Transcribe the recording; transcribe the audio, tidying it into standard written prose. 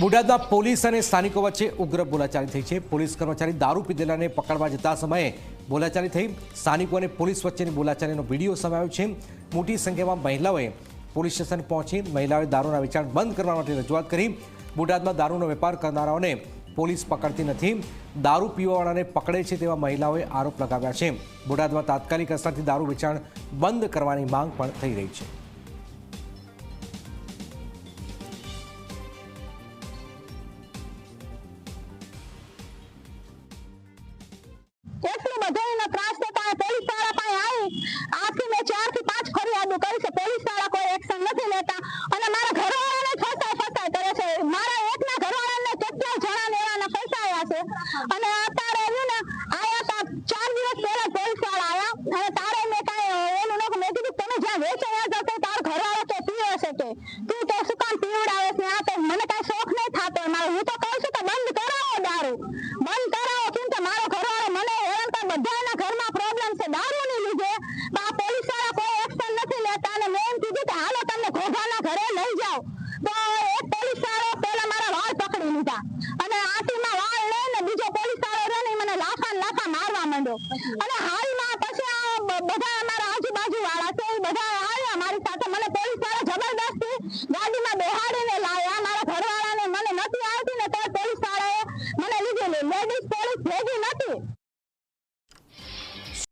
બોટાદમાં પોલીસ અને સ્થાનિકો વચ્ચે ઉગ્ર બોલાચાલી થઈ છે। પોલીસ કર્મચારી દારૂ પીધેલાને પકડવા જતા સમયે બોલાચાલી થઈ। સ્થાનિકો અને પોલીસ વચ્ચેની બોલાચાલીનો વિડીયો સામે આવ્યો છે। મોટી સંખ્યામાં મહિલાઓએ પોલીસ સ્ટેશન પહોંચી મહિલાઓએ દારૂના વેચાણ બંધ કરવા માટે રજૂઆત કરી। બોટાદમાં દારૂનો વેપાર કરનારાઓને પોલીસ પકડતી નથી, દારૂ પીવાવાળાને પકડે છે તેવા મહિલાઓએ આરોપ લગાવ્યા છે। બોટાદમાં તાત્કાલિક અસરથી દારૂ વેચાણ બંધ કરવાની માંગ પણ થઈ રહી છે। એટલું બધું ત્રાસ દેતા પોલીસ વાળા પાસે આવી આથી મેં 4 થી 5 ફરિયાદો કરી છે। પોલીસ વાળા કોઈ એક્શન નથી લેતા અને મારા ઘરવાળાને ફસાય કરે છે। મારા એકના ઘરવાળાને કેટલા જણાને એવાના ફસાયા છે અને અત્યારે ને આયા તા 4 દિવસ પહેલા પોલીસ વાળા આયા અને તારે મેં કાંઈ એનું નહોતું। મેં કીધું તમે જ્યાં વેચાયા જતો તારો ઘરવાળો તો પીવે છે કે તું તો શું કામ પીવડાવે છે? આ તો મને કાંઈ શોખ નહીં થતો। હું તો કહું છું કે બંધ કરાવો દારૂ, બંધ કરાવો, કેમ કે મારો ઘરવાળો મને બધાના ઘરમાં પ્રોબ્લેમ છે દારૂની લીધે। આ પોલીસ વાળા કોઈ એક્શન નથી લેતા અને મેં એમ કીધું કે હાલો તમને ઘોઘાના ઘરે લઈ જાઓ તો એક પોલીસ વાળો પહેલા મારા વાળ પકડી લીધા અને આટીમાં વાળ લઈને બીજો પોલીસ વાળો રહે મને લાફા મારવા માંડ્યો અને